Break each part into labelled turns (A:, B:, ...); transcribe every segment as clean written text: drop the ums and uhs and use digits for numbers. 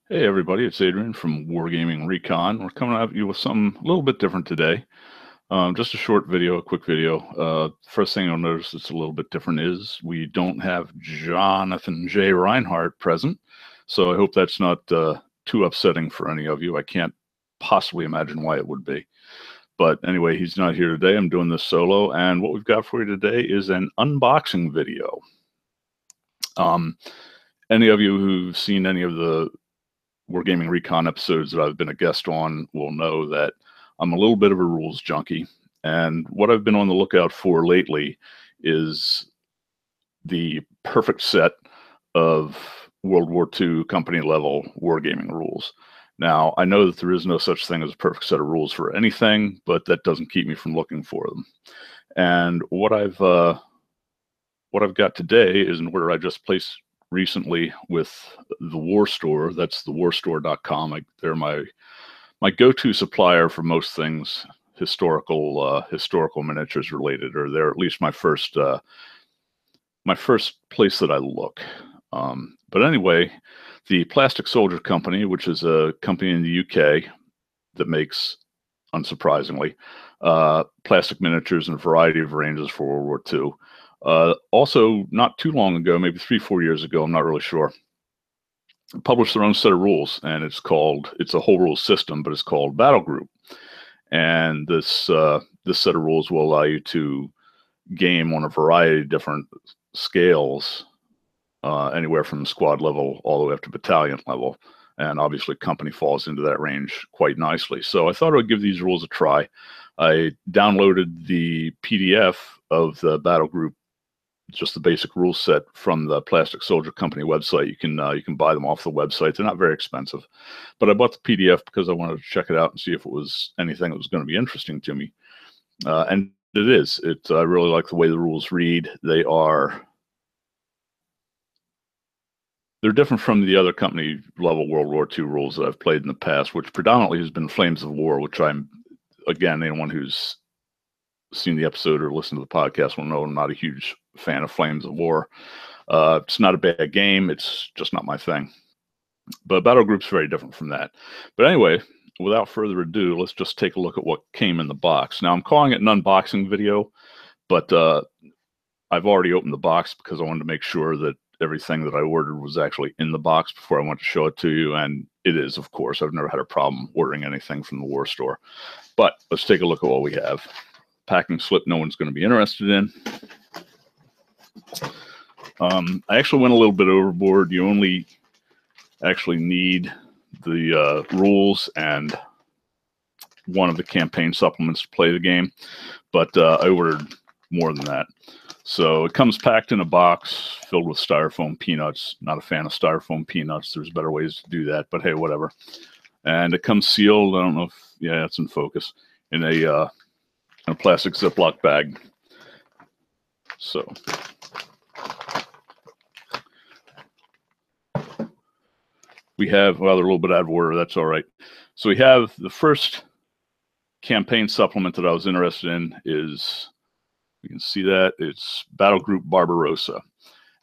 A: Hey everybody, it's Adrian from Wargaming Recon. We're coming at you with something a little bit different today. Just a short video, a quick video. First thing you'll notice that's a little bit different is we don't have Jonathan J. Reinhardt present. So I hope that's not too upsetting for any of you. I can't possibly imagine why it would be. But anyway, he's not here today. I'm doing this solo. And what we've got for you today is an unboxing video. Any of you who've seen any of the Wargaming Recon episodes that I've been a guest on will know that I'm a little bit of a rules junkie. And what I've been on the lookout for lately is the perfect set of World War II company level wargaming rules. Now, I know that there is no such thing as a perfect set of rules for anything, but that doesn't keep me from looking for them. And what I've got today is an order I just placed recently with the War Store. That's thewarstore.com. They're my go-to supplier for most things historical miniatures related, or they're at least my first place that I look. But anyway, the Plastic Soldier Company, which is a company in the UK that makes, unsurprisingly, plastic miniatures in a variety of ranges for World War II. Also, not too long ago, maybe 3-4 years ago, I'm not really sure, published their own set of rules, and it's a whole rule system, but it's called Battlegroup. And this set of rules will allow you to game on a variety of different scales, anywhere from squad level all the way up to battalion level. And obviously company falls into that range quite nicely. So I thought I would give these rules a try. I downloaded the PDF of the Battlegroup, just the basic rule set, from the Plastic Soldier Company website. You can buy them off the website. They're not very expensive, but I bought the PDF because I wanted to check it out and see if it was anything that was going to be interesting to me. And it is. I really like the way the rules read. They're different from the other company level World War II rules that I've played in the past, which predominantly has been Flames of War, which again, anyone who's seen the episode or listened to the podcast will know I'm not a huge fan of Flames of War. It's not a bad game. It's just not my thing. But Battlegroup's very different from that. But anyway, without further ado, let's just take a look at what came in the box. Now, I'm calling it an unboxing video, but I've already opened the box because I wanted to make sure that everything that I ordered was actually in the box before I went to show it to you. And it is, of course. I've never had a problem ordering anything from the War Store. But let's take a look at what we have. Packing slip no one's going to be interested in. I actually went a little bit overboard. You only actually need the rules and one of the campaign supplements to play the game, but I ordered more than that. So it comes packed in a box filled with styrofoam peanuts. Not a fan of styrofoam peanuts. There's better ways to do that, but hey, whatever. And it comes sealed. I don't know if, yeah, it's in focus, in a plastic Ziploc bag. So we have, well, they're a little bit out of order. That's all right. So we have the first campaign supplement that I was interested in is, you can see that, it's Battlegroup Barbarossa.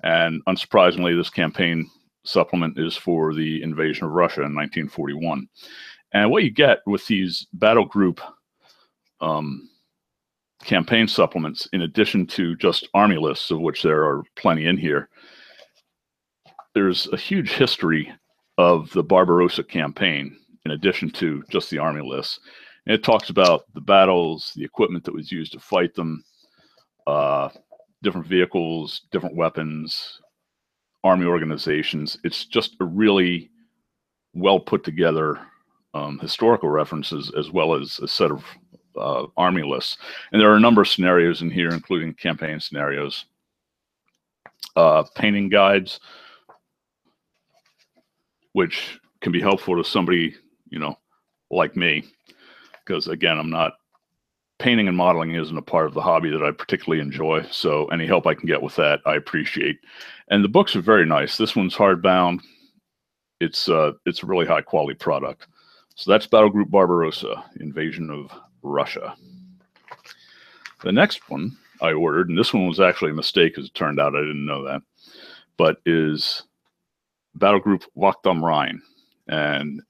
A: And unsurprisingly, this campaign supplement is for the invasion of Russia in 1941. And what you get with these Battlegroup campaign supplements, in addition to just army lists, of which there are plenty in here, there's a huge history of the Barbarossa campaign, in addition to just the army lists. And it talks about the battles, the equipment that was used to fight them, different vehicles, different weapons, army organizations. It's just a really well put together historical references, as well as a set of army lists. And there are a number of scenarios in here, including campaign scenarios, painting guides, which can be helpful to somebody, like me, because again, painting and modeling isn't a part of the hobby that I particularly enjoy. So any help I can get with that, I appreciate. And the books are very nice. This one's hardbound. It's a really high quality product. So that's Battlegroup Barbarossa, Invasion of Russia. The next one I ordered, and this one was actually a mistake as it turned out, I didn't know that, but is Battlegroup Wacht am Rhein. And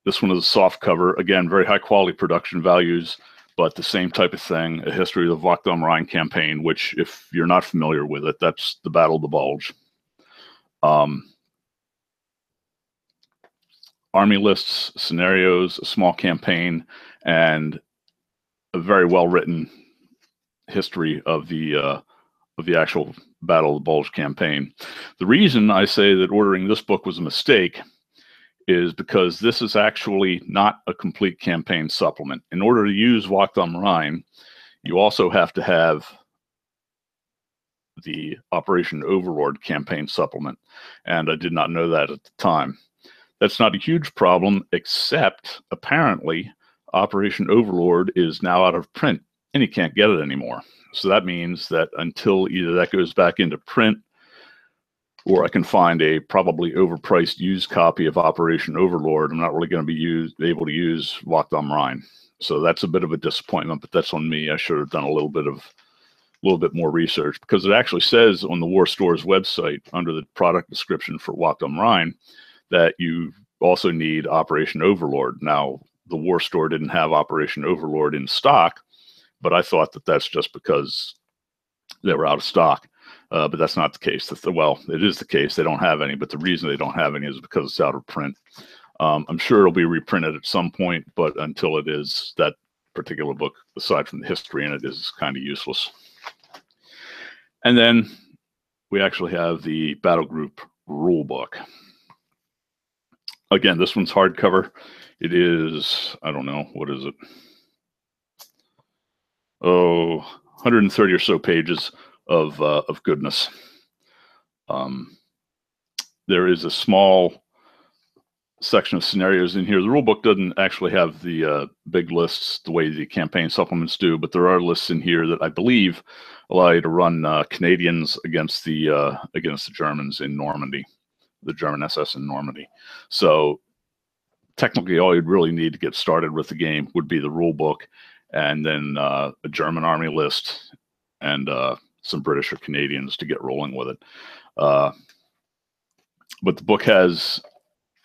A: this one is a soft cover. Again, very high quality production values, but the same type of thing, a history of the Wacht am Rhein campaign, which if you're not familiar with it, that's the Battle of the Bulge. Army lists, scenarios, a small campaign, and a very well-written history of the actual Battle of the Bulge campaign. The reason I say that ordering this book was a mistake is because this is actually not a complete campaign supplement. In order to use Wacht am Rhein, you also have to have the Operation Overlord campaign supplement, and I did not know that at the time. That's not a huge problem, except apparently Operation Overlord is now out of print and you can't get it anymore. So that means that until either that goes back into print or I can find a probably overpriced used copy of Operation Overlord, I'm not really going to be able to use Wacht am Rhein. So that's a bit of a disappointment, but that's on me. I should have done a little bit more research, because it actually says on the War Store's website under the product description for Wacht am Rhein that you also need Operation Overlord. Now, the War Store didn't have Operation Overlord in stock, but I thought that that's just because they were out of stock. But that's not the case. Well, it is the case. They don't have any, but the reason they don't have any is because it's out of print. I'm sure it'll be reprinted at some point, but until it is, that particular book, aside from the history in it, is kind of useless. And then we actually have the Battlegroup rule book. Again, this one's hardcover. It is, I don't know, what is it? Oh, 130 or so pages of goodness. There is a small section of scenarios in here. The rule book doesn't actually have the big lists the way the campaign supplements do, but there are lists in here that I believe allow you to run Canadians against the Germans in Normandy, the German SS in Normandy. So technically all you'd really need to get started with the game would be the rule book, and then a German army list and some British or Canadians to get rolling with it. But the book has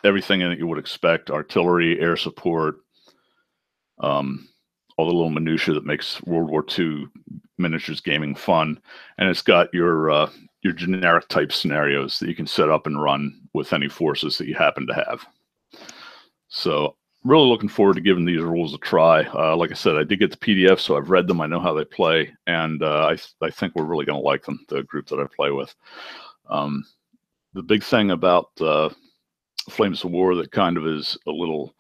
A: everything in it you would expect: artillery, air support, all the little minutia that makes World War II miniatures gaming fun. And it's got your generic type scenarios that you can set up and run with any forces that you happen to have. So really looking forward to giving these rules a try. Like I said, I did get the PDF, so I've read them. I know how they play, and I think we're really going to like them, the group that I play with. The big thing about Flames of War that kind of is a little,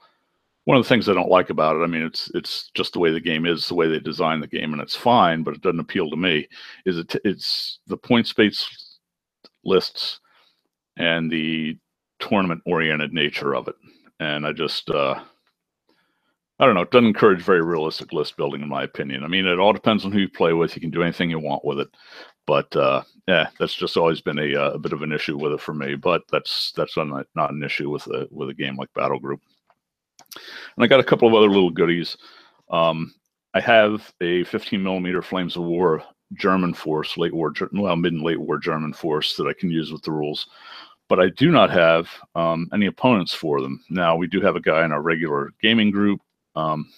A: one of the things I don't like about it, I mean, it's just the way the game is, the way they design the game, and it's fine, but it doesn't appeal to me, is it's the points-based lists and the tournament-oriented nature of it. And I just, I don't know, it doesn't encourage very realistic list building, in my opinion. I mean, it all depends on who you play with. You can do anything you want with it. But yeah, that's just always been a bit of an issue with it for me. But that's not an issue with a game like Battlegroup. And I got a couple of other little goodies. I have a 15mm Flames of War German force, mid and late war German force that I can use with the rules. But I do not have any opponents for them. Now, we do have a guy in our regular gaming group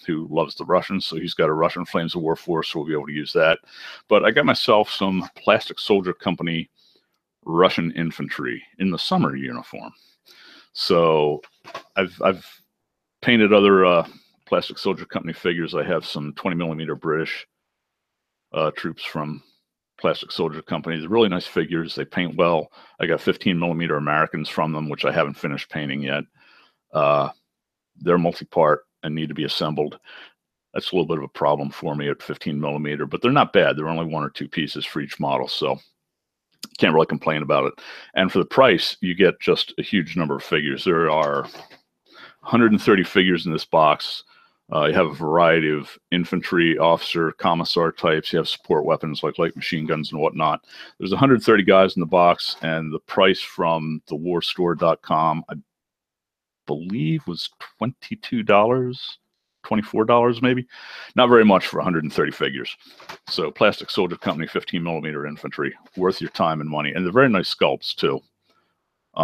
A: who loves the Russians, so he's got a Russian Flames of War force, so we'll be able to use that. But I got myself some Plastic Soldier Company Russian infantry in the summer uniform. So I've painted other Plastic Soldier Company figures. I have some 20mm British troops from Plastic Soldier Company. They're really nice figures. They paint well. I got 15mm Americans from them, which I haven't finished painting yet. They're multi-part and need to be assembled. That's a little bit of a problem for me at 15mm, but they're not bad. They're only 1 or 2 pieces for each model, so can't really complain about it. And for the price, you get just a huge number of figures. There are 130 figures in this box. You have a variety of infantry, officer, commissar types. You have support weapons like light machine guns and whatnot. There's 130 guys in the box, and the price from thewarstore.com, I believe, was $22, $24 maybe. Not very much for 130 figures. So Plastic Soldier Company 15mm infantry, worth your time and money. And they're very nice sculpts too.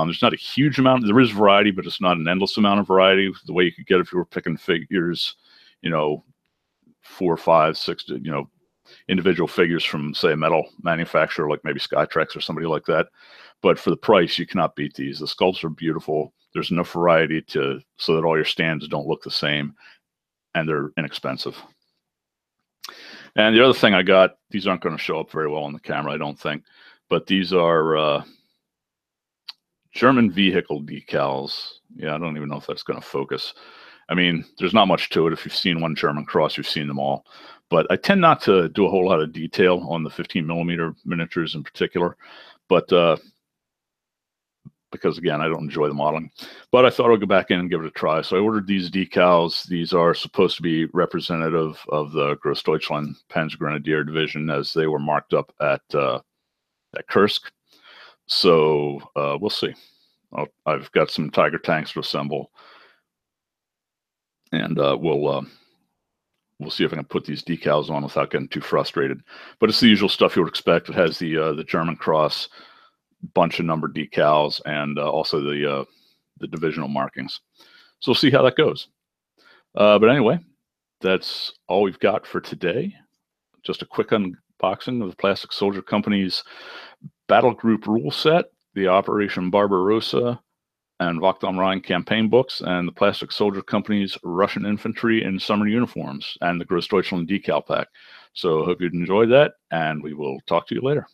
A: There's not a huge amount. There is variety, but it's not an endless amount of variety. The way you could get if you were picking figures, 4, 5, 6, individual figures from, say, a metal manufacturer like maybe Skytrex or somebody like that. But for the price, you cannot beat these. The sculpts are beautiful. There's enough variety so that all your stands don't look the same, and they're inexpensive. And the other thing I got, these aren't going to show up very well on the camera, I don't think, but these are German vehicle decals. Yeah, I don't even know if that's going to focus. I mean, there's not much to it. If you've seen one German cross, you've seen them all. But I tend not to do a whole lot of detail on the 15mm miniatures in particular. But because, again, I don't enjoy the modeling. But I thought I'd go back in and give it a try. So I ordered these decals. These are supposed to be representative of the Großdeutschland Panzergrenadier Division as they were marked up at Kursk. So we'll see. I've got some Tiger tanks to assemble. And we'll see if I can put these decals on without getting too frustrated. But it's the usual stuff you would expect. It has the German cross, bunch of numbered decals, and also the divisional markings. So we'll see how that goes. But anyway, that's all we've got for today. Just a quick unboxing of the Plastic Soldier Company's Battlegroup rule set, the Operation Barbarossa and Wacht am Rhein campaign books, and the Plastic Soldier Company's Russian infantry in summer uniforms, and the Großdeutschland decal pack. So I hope you'd enjoy that, and we will talk to you later.